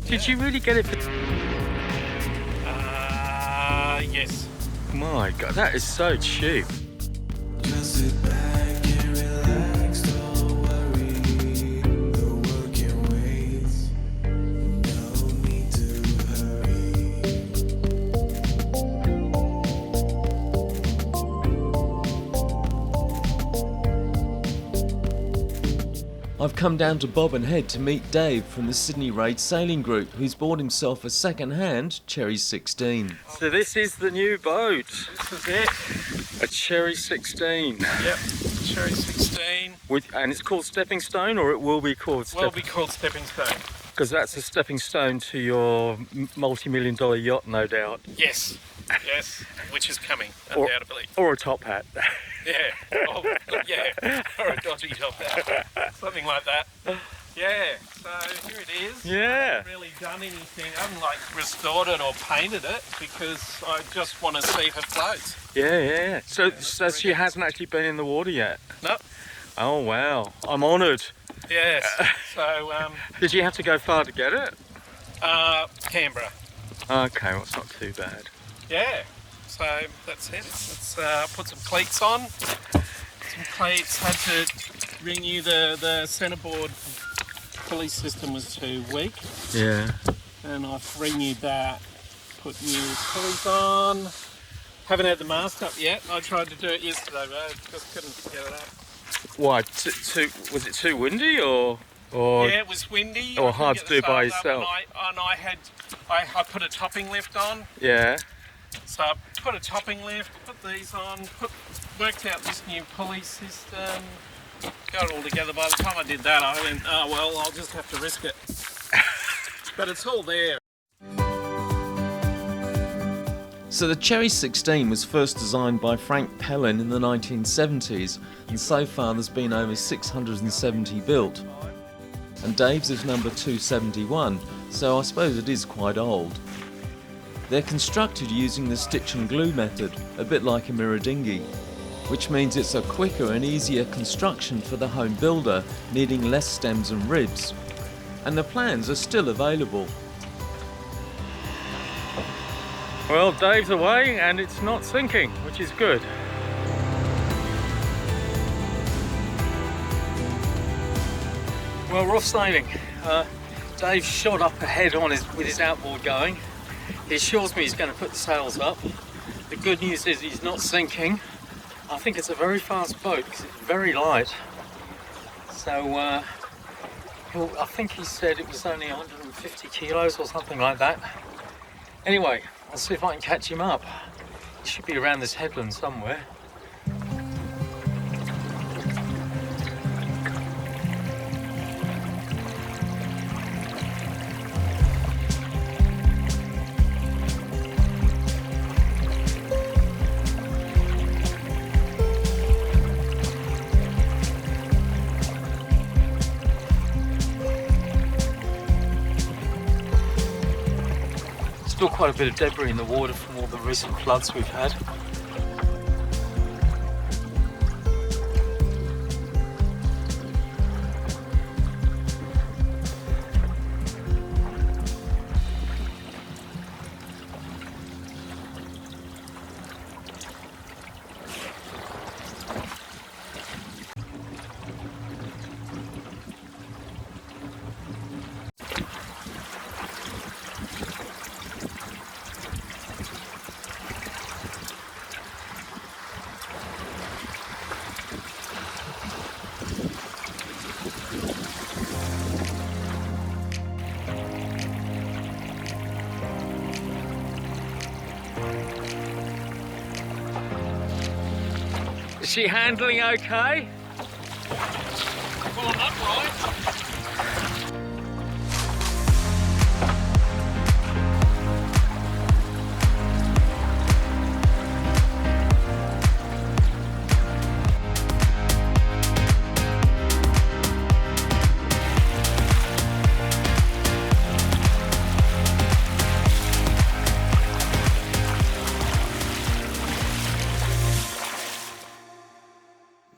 Did you really get it for... Yes. My God, that is so cheap. Just sit back and relax, don't worry, the world can wait, no need to I've come down to Bobbin Head to meet Dave from the Sydney Raid Sailing Group, who's bought himself a second-hand Cherry 16. So this is the new boat. This is it. A Cherry 16. Yep. Cherry 16. And it's called Stepping Stone, or it will be called Will Stepping... be called Stepping Stone. Because that's a stepping stone to your multi-million-dollar yacht, no doubt. Yes. Yes. Which is coming, Or- undoubtedly. Or a top hat. Yeah. Oh, yeah. Or a dodgy top hat. Something like that. Yeah. So here it is. I Yeah. haven't really done anything. I haven't like restored it or painted it because I just want to see if it floats. Yeah. So she hasn't actually been in the water yet? Nope. Oh, wow. I'm honoured. Yes. So, Did you have to go far to get it? Canberra. Okay, well, it's not too bad. Yeah. So that's it. Let's put some cleats on. Some cleats. Had to renew the centerboard pulley system was too weak, Yeah. and I've renewed that. Put new pulleys on. Haven't had the mast up yet. I tried to do it yesterday, but I just couldn't get it up. Why? Was it too windy, or? Yeah, it was windy. or I couldn't hard get to do the by sails up, yourself. And I put a topping lift on. Yeah. So I put a topping lift, put these on, worked out this new pulley system, got it all together. By the time I did that, I went, oh well, I'll just have to risk it. But it's all there. So the Cherry 16 was first designed by Frank Pellin in the 1970s, and so far there's been over 670 built. And Dave's is number 271, so I suppose it is quite old. They're constructed using the stitch and glue method, a bit like a mirror dinghy, which means it's a quicker and easier construction for the home builder, needing less stems and ribs. And the plans are still available. Well, Dave's away and it's not sinking, which is good. Well, we're off sailing. Dave shot up ahead with his outboard going. He assures me he's going to put the sails up. The good news is he's not sinking. I think it's a very fast boat because it's very light. So I think he said it was only 150 kilos or something like that. Anyway, I'll see if I can catch him up. He should be around this headland somewhere. Still quite a bit of debris in the water from all the recent floods we've had. Is she handling okay? Well, I'm upright.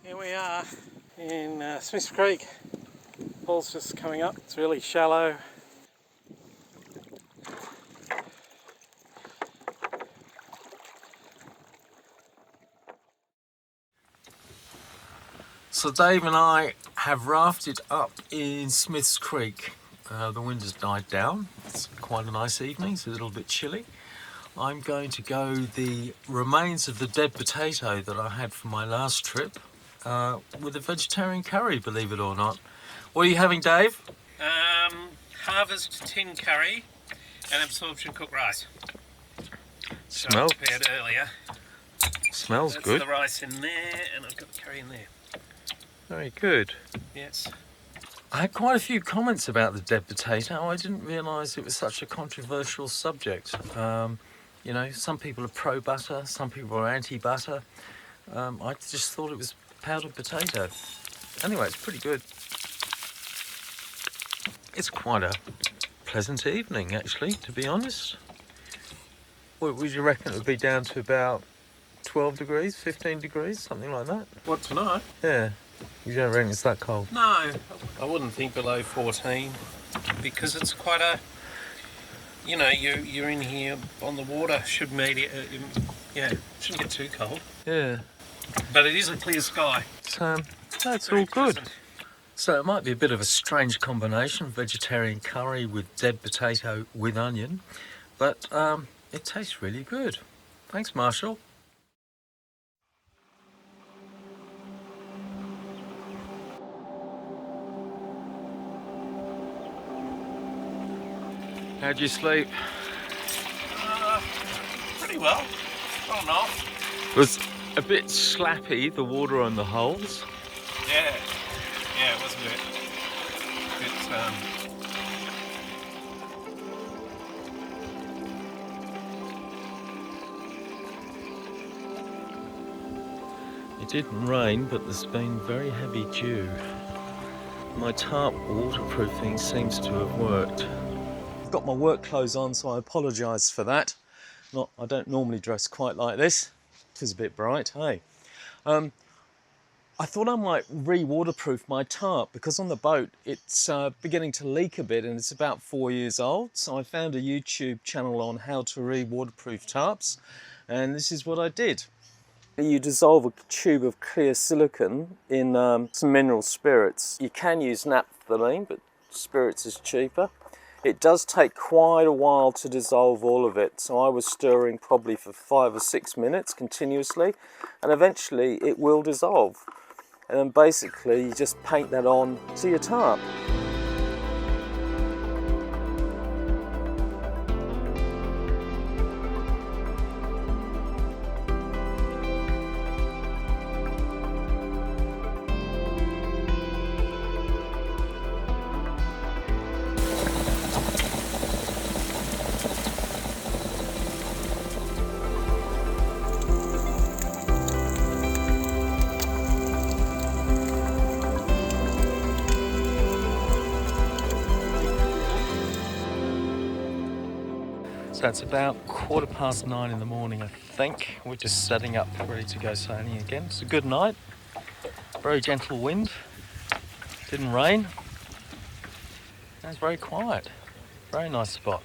Here we are in Smiths Creek. Paul's just coming up. It's really shallow. So Dave and I have rafted up in Smiths Creek. The wind has died down. It's quite a nice evening. It's a little bit chilly. I'm going to go the remains of the dead potato that I had from my last trip with a vegetarian curry, believe it or not. What are you having, Dave? Harvest tin curry and absorption cooked rice. So I Smells prepared earlier. Smells That's good. the rice in there, and I've got the curry in there. Very good. Yes. I had quite a few comments about the dead potato. I didn't realise it was such a controversial subject. You know, some people are pro-butter, some people are anti-butter. I just thought it was powdered potato. Anyway, it's pretty good. It's quite a pleasant evening, actually, to be honest. What would you reckon it would be down to about 12 degrees, 15 degrees, something like that? What, tonight? Yeah. You don't reckon it's that cold? No, I wouldn't think below 14 because it's quite a, you know, you're in here on the water, should shouldn't get too cold. Yeah. But it is a clear sky. That's Very all good. pleasant. So it might be a bit of a strange combination, vegetarian curry with dead potato with onion, but it tastes really good. Thanks, Marshall. How'd you sleep? Pretty well. On and off. It was a bit slappy, the water on the holes. Yeah. Yeah, it was a bit It didn't rain, but there's been very heavy dew. My tarp waterproofing seems to have worked. I've got my work clothes on, so I apologise for that. I don't normally dress quite like this. It is a bit bright, hey. I thought I might re-waterproof my tarp because on the boat it's beginning to leak a bit and it's about 4 years old. So I found a YouTube channel on how to re-waterproof tarps, and this is what I did. You dissolve a tube of clear silicone in some mineral spirits. You can use naphthalene, but spirits is cheaper. It does take quite a while to dissolve all of it, so I was stirring probably for 5 or 6 minutes continuously, and eventually it will dissolve. And then basically you just paint that on to your tarp. So it's about 9:15 in the morning, I think. We're just setting up, ready to go sailing again. It's a good night. Very gentle wind. Didn't rain. And it's very quiet. Very nice spot.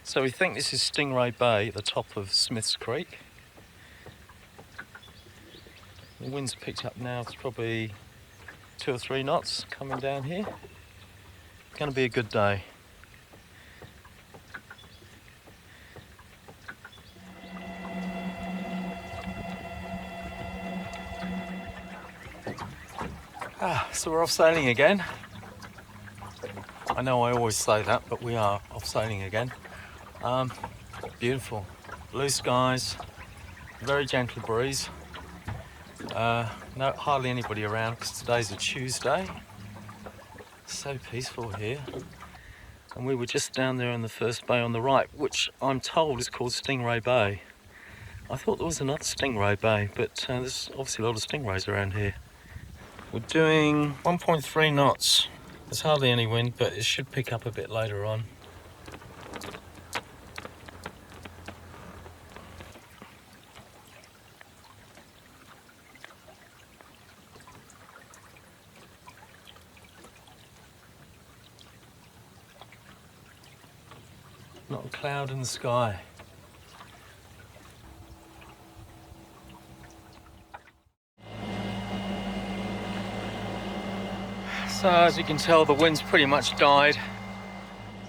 So we think this is Stingray Bay at the top of Smiths Creek. The wind's picked up now. It's probably 2 or 3 knots coming down here. It's going to be a good day. So we're off sailing again. I know I always say that, but we are off sailing again. Beautiful. Blue skies, very gentle breeze. No, hardly anybody around because today's a Tuesday. So peaceful here. And we were just down there in the first bay on the right, which I'm told is called Stingray Bay. I thought there was another Stingray Bay, but there's obviously a lot of stingrays around here. We're doing 1.3 knots. There's hardly any wind, but it should pick up a bit later on. Not a cloud in the sky. So as you can tell, the wind's pretty much died.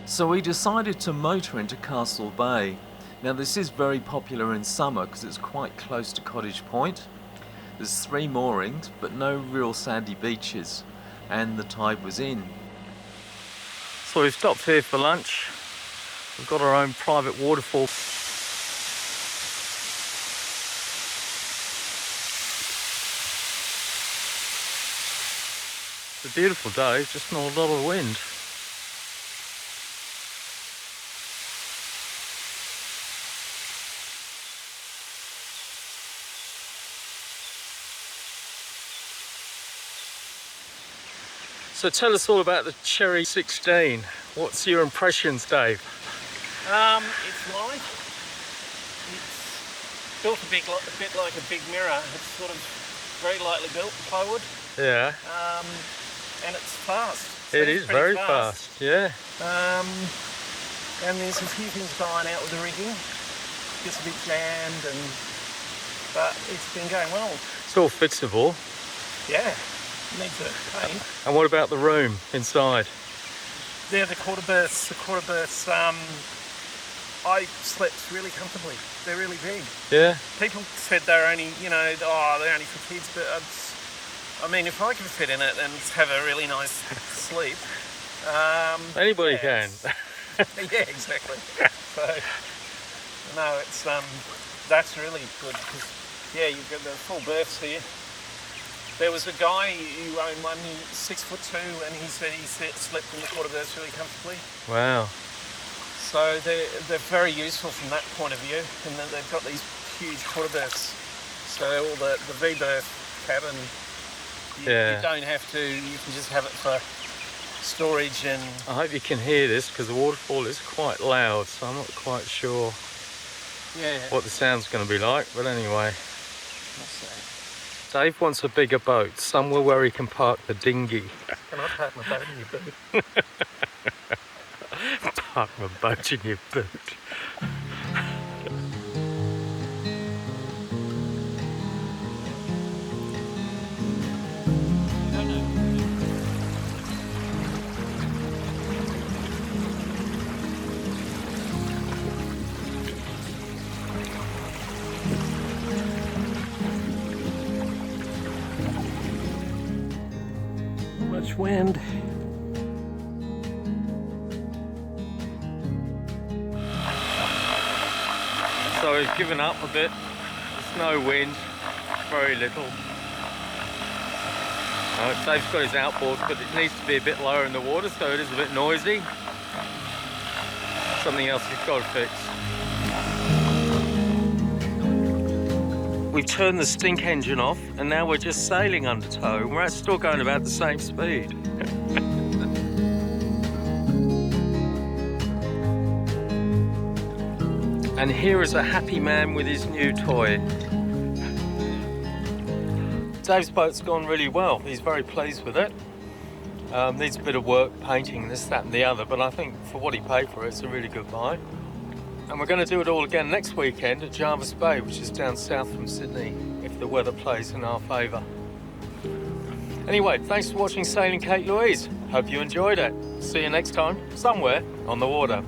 So we decided to motor into Castle Bay. Now this is very popular in summer because it's quite close to Cottage Point. There's 3 moorings but no real sandy beaches, and the tide was in. So we've stopped here for lunch. We've got our own private waterfall. It's a beautiful day, just not a lot of wind. So tell us all about the Cherry 16. What's your impressions, Dave? It's light. It's built a bit like a big mirror. It's sort of very lightly built, plywood. Yeah, And it's fast. it is pretty very fast. Yeah. And there's a few things going out with the rigging. Gets a bit jammed, but it's been going well. It's all fixable. Yeah, needs a paint. And what about the room inside? They're the quarter berths. The quarter berths, I slept really comfortably. They're really big. Yeah. People said they're only, they're only for kids, but I mean, if I can fit in it and have a really nice sleep, Anybody yeah, can. yeah, exactly. So, no, it's that's really good because you've got the full berths here. There was a guy who owned one, he's 6'2", and he said he slept in the quarter berths really comfortably. Wow. So they're very useful from that point of view, and then they've got these huge quarter berths. So all the V-berth cabin, you don't have to, you can just have it for storage. And I hope you can hear this because the waterfall is quite loud, so I'm not quite sure what the sound's going to be like, but anyway. Dave wants a bigger boat, somewhere where he can park the dinghy. Can I park my boat in your boot? Park my boat in your boot. Much wind. So he's given up a bit. There's no wind, very little. Dave's got his outboard, but it needs to be a bit lower in the water, so it is a bit noisy. Something else he's got to fix. We've turned the stink engine off, and now we're just sailing under tow. We're still going about the same speed. And here is a happy man with his new toy. Dave's boat's gone really well. He's very pleased with it. Needs a bit of work, painting, this, that and the other, but I think for what he paid for it, it's a really good buy. And we're going to do it all again next weekend at Jervis Bay, which is down south from Sydney, if the weather plays in our favour. Anyway, thanks for watching Sailing Kate Louise. Hope you enjoyed it. See you next time, somewhere on the water.